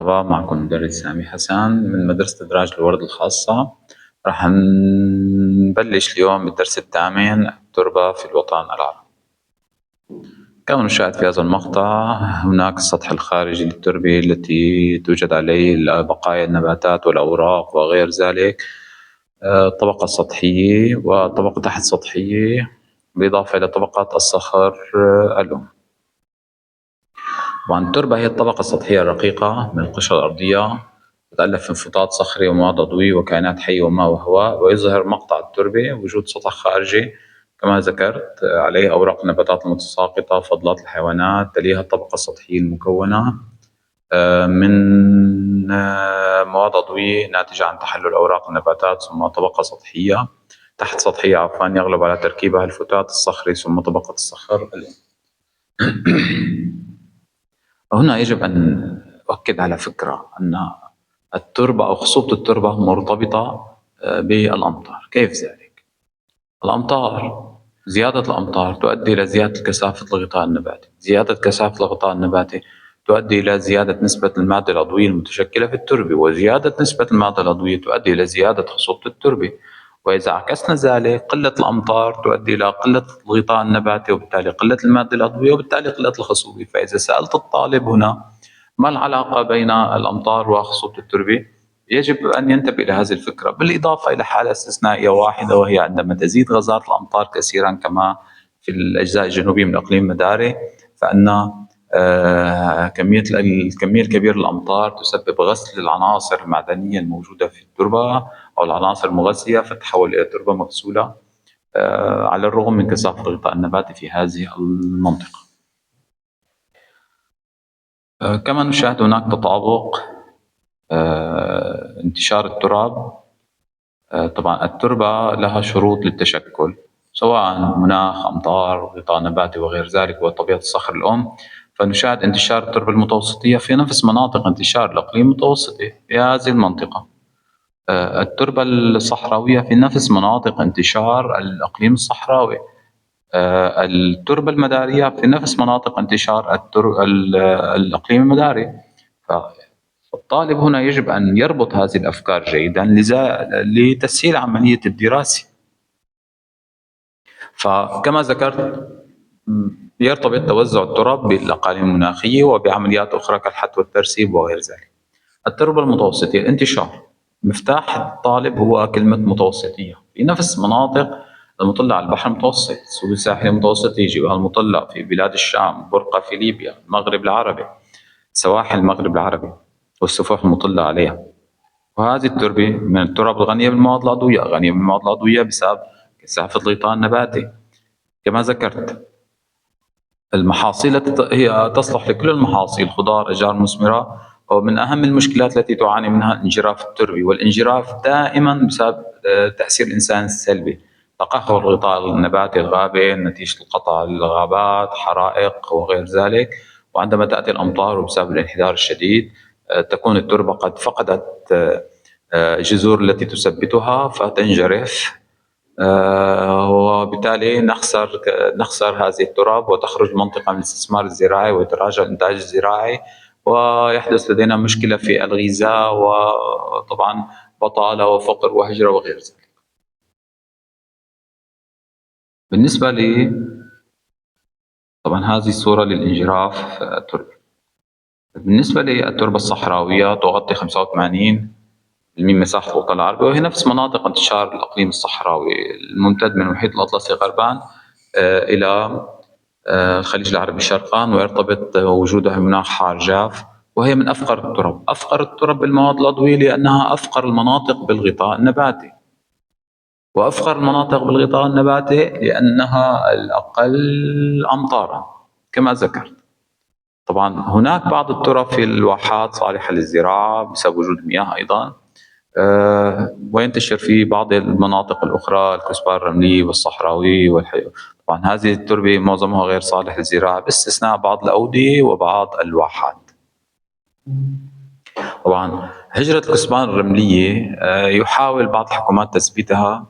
مرحبا، معكم مدرس سامي حسن من مدرسة إدراج الورد الخاصة. راح نبلش اليوم بالدرس الثامن، التربة في الوطن العربي. كما نشاهد في هذا المقطع، هناك السطح الخارجي للتربة التي توجد عليه بقايا النباتات والأوراق وغير ذلك، الطبقة السطحية والطبقة تحت سطحية، بالإضافة إلى طبقات الصخر الأم. طبعا التربة هي الطبقة السطحية الرقيقة من القشرة الأرضية، تتألف من فطاط صخري ومواد عضوية وكائنات حية وماء وهواء. ويظهر مقطع التربة وجود سطح خارجي كما ذكرت عليه أوراق النباتات المتساقطة، فضلات الحيوانات، تليها الطبقة السطحية المكونة من مواد عضوية ناتجة عن تحلل أوراق النباتات، ثم طبقة سطحية تحت سطحية يغلب على تركيبها الفتات الصخري، ثم طبقة الصخر الأم. هنا يجب أن أؤكد على فكرة أن التربة أو خصوبة التربة مرتبطة بالأمطار. كيف ذلك؟ الأمطار، زيادة الأمطار تؤدي إلى زيادة كثافة الغطاء النباتي، زيادة كثافة الغطاء النباتي تؤدي إلى زيادة نسبة المادة العضوية المتشكلة في التربة، وزيادة نسبة المادة العضوية تؤدي إلى زيادة خصوبة التربة. وإذا عكسنا ذلك، قلة الأمطار تؤدي إلى قلة الغطاء النباتي، وبالتالي قلة المادة العضوية، وبالتالي قلة الخصوبة. فإذا سألت الطالب هنا ما العلاقة بين الأمطار وخصوبة التربة، يجب أن ينتبه إلى هذه الفكرة، بالإضافة إلى حالة استثنائية واحدة، وهي عندما تزيد غازات الأمطار كثيرا كما في الأجزاء الجنوبية من إقليم مداري، فإن الكمية الكبيرة للأمطار تسبب غسل العناصر المعدنية الموجودة في التربة أو العناصر المغذية، فتتحول إلى تربة مغسولة على الرغم من كثافة الغطاء النباتي في هذه المنطقة. كما نشاهد هناك تطابق انتشار التراب. طبعا التربة لها شروط للتشكل، سواء مناخ، أمطار، غطاء نباتي وغير ذلك، وطبيعة الصخر الأم. فنشاهد انتشار التربة المتوسطية في نفس مناطق انتشار الإقليم المتوسطي في هذه المنطقة. التربة الصحراوية في نفس مناطق انتشار الإقليم الصحراوي. التربة المدارية في نفس مناطق انتشار الإقليم المداري. فالطالب هنا يجب أن يربط هذه الأفكار جيدا لتسهيل عملية الدراسة. فكما ذكرت، يرتبط توزع التراب بالأقاليم المناخية وبعمليات أخرى كالحت والترسيب وغير ذلك. التربة المتوسطية، الانتشار، مفتاح الطالب هو كلمة متوسطية. في نفس مناطق المطلة على البحر المتوسط، السهول الساحلي المتوسط يجي، والمطلة في بلاد الشام، برقة في ليبيا، المغرب العربي، سواحل المغرب العربي والسفح المطلة عليها. وهذه التربة من التراب الغنية بالمواد العضوية، غنية بالمواد العضوية بسبب كثافة الغطاء النباتي. كما ذكرت، المحاصيل هي تصلح لكل المحاصيل، خضار، أشجار مثمرة. ومن أهم المشكلات التي تعاني منها الانجراف التربي، والانجراف دائما بسبب تأثير الإنسان السلبي، تقهر الغطاء النباتي الغابة نتيجة القطع الغابات، حرائق وغير ذلك. وعندما تأتي الأمطار وبسبب الانحدار الشديد، تكون التربة قد فقدت الجذور التي تثبتها فتنجرف، وبالتالي نخسر هذه التراب، وتخرج المنطقة من الاستثمار الزراعي ويتراجع الإنتاج الزراعي، ويحدث لدينا مشكلة في الغذاء، وطبعا بطالة وفقر وهجرة وغير ذلك. بالنسبة لي طبعا هذه صورة للانجراف التربي. بالنسبة للتربة الصحراوية تغطي 85% من مساحة الوطن العربي، وهي نفس مناطق انتشار الإقليم الصحراوي الممتد من المحيط الأطلسي غربا إلى الخليج العربي شرقا، ويرتبط وجودها بمناخ حار جاف. وهي من أفقر التراب، أفقر التراب بالمواد العضوية لأنها أفقر المناطق بالغطاء النباتي، وأفقر المناطق بالغطاء النباتي لأنها الأقل أمطارا كما ذكرت. طبعا هناك بعض التراب في الواحات صالحة للزراعة بسبب وجود المياه أيضا، وينتشر في بعض المناطق الأخرى الكثبان الرملي والصحراوي والحيوي. طبعا هذه التربة معظمها غير صالح للزراعة باستثناء بعض الأودية وبعض الواحات. طبعا هجرة الكثبان الرملية يحاول بعض الحكومات تثبيتها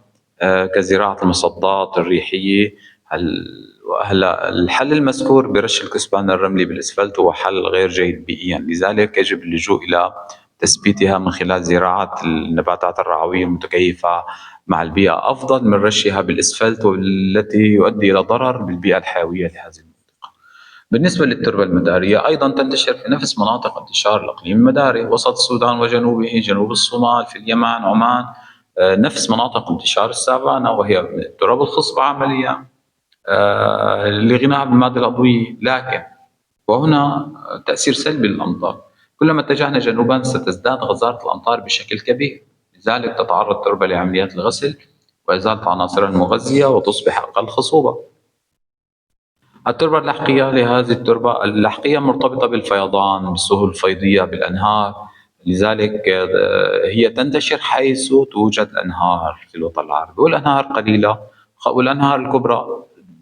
كزراعة المصدات الريحية هلا الحل المذكور برش الكثبان الرملي بالاسفلت هو حل غير جيد بيئيا، لذلك يجب اللجوء الى تثبيتها من خلال زراعة النباتات الرعوية المتكيفة مع البيئة أفضل من رشها بالإسفلت والتي يؤدي إلى ضرر بالبيئة الحيوية لهذه المنطقة. بالنسبة للتربة المدارية أيضا تنتشر في نفس مناطق انتشار الإقليم المداري، وسط السودان وجنوبه، جنوب الصومال، في اليمن، عمان، نفس مناطق انتشار السافانا، وهي التراب الخصبة عمليا لغناها بالمادة العضوية. لكن وهنا تأثير سلبي للأمطار، كلما اتجهنا جنوبا ستزداد غزارة الأمطار بشكل كبير، لذلك تتعرض التربة لعمليات الغسل وإزالة عناصرها المغذية وتصبح أقل خصوبة. التربة اللحقية، لهذه التربة اللحقية مرتبطة بالفيضان، بالسهول الفيضية، بالأنهار، لذلك هي تنتشر حيث توجد أنهار في الوطن العربي، والأنهار قليلة، والأنهار الكبرى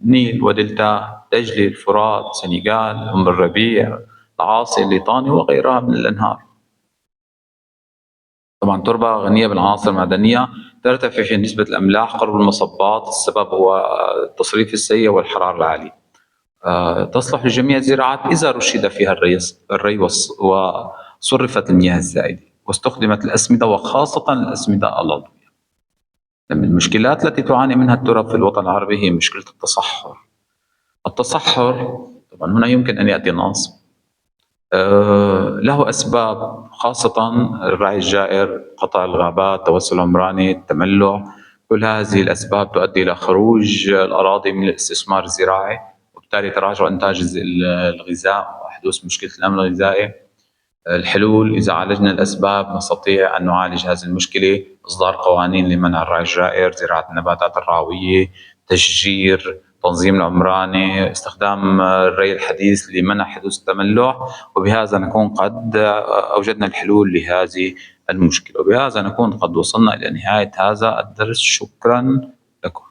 نيل ودلتا، دجلة، الفرات، سنغال، أم الربيع، العاصي، الليطاني، وغيرها من الأنهار. طبعا تربة غنية بالعناصر المعدنية، ترتفع في نسبة الأملاح قرب المصبات، السبب هو التصريف السيء والحرارة العالية. تصلح لجميع الزراعات إذا رشد فيها الري وصرفت المياه الزائدة واستخدمت الأسمدة، وخاصة الأسمدة العضوية. من المشكلات التي تعاني منها الترب في الوطن العربي هي مشكلة التصحر. التصحر طبعا هنا يمكن أن يأتي نصب، له أسباب، خاصة الرعي الجائر، قطع الغابات، توسع العمراني، التملح. كل هذه الأسباب تؤدي إلى خروج الأراضي من الاستثمار الزراعي، وبالتالي تراجع إنتاج الغذاء وحدوث مشكلة الأمن الغذائي. الحلول: إذا عالجنا الأسباب نستطيع أن نعالج هذه المشكلة. إصدار قوانين لمنع الرعي الجائر، زراعة النباتات الرعوية، تشجير، تنظيم العمراني، استخدام الري الحديث لمنع حدوث التملح. وبهذا نكون قد أوجدنا الحلول لهذه المشكلة، وبهذا نكون قد وصلنا إلى نهاية هذا الدرس. شكرا لكم.